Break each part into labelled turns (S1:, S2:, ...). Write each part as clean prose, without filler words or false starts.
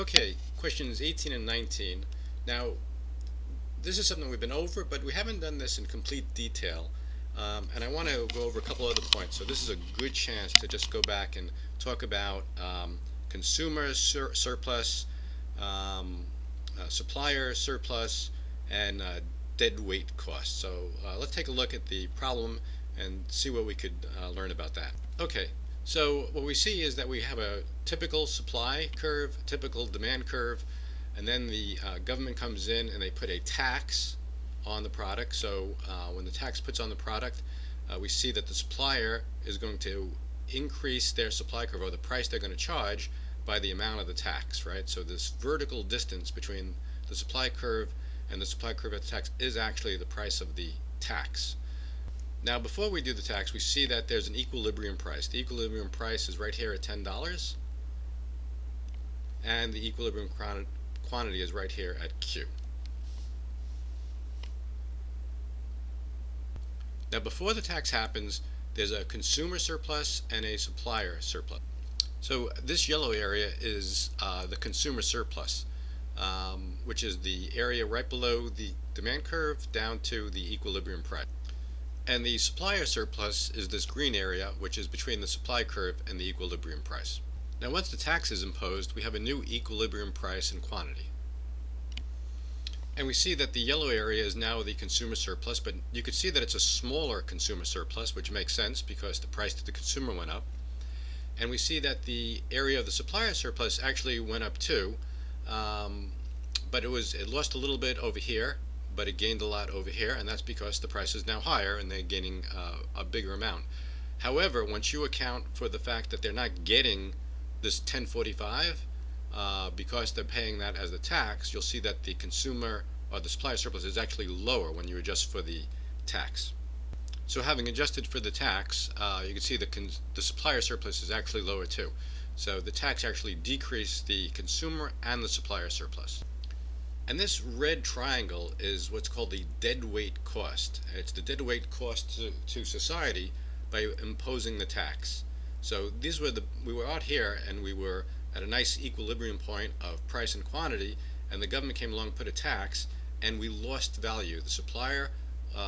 S1: Okay, questions 18 and 19. Now, this is something we've been over, but we haven't done this in complete detail. And I want to go over a couple other points. So this is a good chance to just go back and talk about consumer surplus, supplier surplus, and dead weight costs. So let's take a look at the problem and see what we could learn about that. Okay, so what we see is that we have a typical supply curve, typical demand curve, and then the government comes in and they put a tax on the product. So when the tax puts on the product, we see that the supplier is going to increase their supply curve, or the price they're going to charge, by the amount of the tax, right? So this vertical distance between the supply curve and the supply curve at the tax is actually the price of the tax. Now, before we do the tax, we see that there's an equilibrium price. The equilibrium price is right here at $10, and the equilibrium quantity is right here at Q. Now, before the tax happens, there's a consumer surplus and a supplier surplus. So this yellow area is the consumer surplus, which is the area right below the demand curve down to the equilibrium price. And the supplier surplus is this green area, which is between the supply curve and the equilibrium price. Now, once the tax is imposed, we have a new equilibrium price and quantity. And we see that the yellow area is now the consumer surplus, but you could see that it's a smaller consumer surplus, which makes sense because the price to the consumer went up. And we see that the area of the supplier surplus actually went up too, but it lost a little bit over here, but it gained a lot over here, and that's because the price is now higher and they're gaining a bigger amount. However, once you account for the fact that they're not getting this 1045 because they're paying that as a tax, you'll see that the consumer or the supplier surplus is actually lower when you adjust for the tax. So having adjusted for the tax, you can see the supplier surplus is actually lower too. So the tax actually decreased the consumer and the supplier surplus. And this red triangle is what's called the deadweight cost. It's the deadweight cost to society by imposing the tax. So we were out here and we were at a nice equilibrium point of price and quantity, and the government came along and put a tax, and we lost value. The supplier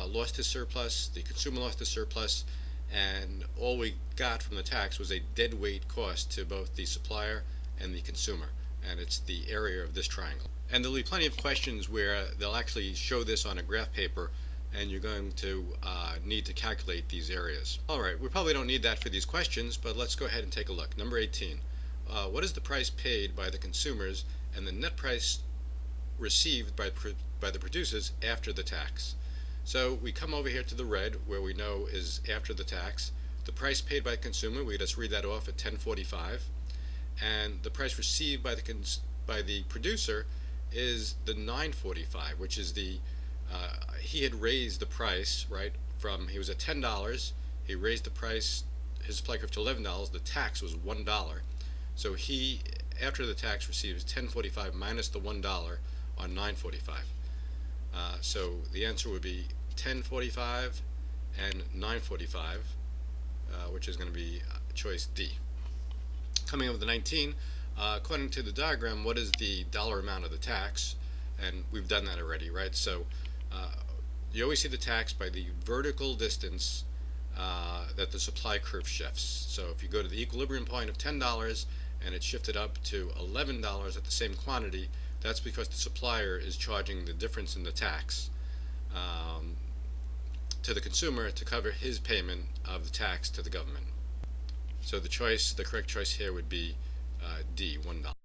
S1: lost his surplus, the consumer lost his surplus, and all we got from the tax was a deadweight cost to both the supplier and the consumer. And it's the area of this triangle. And there'll be plenty of questions where they'll actually show this on a graph paper, and you're going to need to calculate these areas. Alright, we probably don't need that for these questions, but let's go ahead and take a look. Number 18. What is the price paid by the consumers and the net price received by the producers after the tax? So we come over here to the red, where we know is after the tax. The price paid by the consumer, we just read that off at 1045. And the price received by the producer is the 945, which is he had raised the price, right, he was at $10, he raised the price, his supply curve to $11, the tax was $1. So he, after the tax, receives 1045 minus the $1 on 945. So the answer would be 1045 and 945, which is going to be choice D. Coming over to 19, according to the diagram, what is the dollar amount of the tax? And we've done that already, right? So you always see the tax by the vertical distance that the supply curve shifts. So if you go to the equilibrium point of $10 and it's shifted up to $11 at the same quantity, that's because the supplier is charging the difference in the tax to the consumer to cover his payment of the tax to the government. So the correct choice here would be D, $1.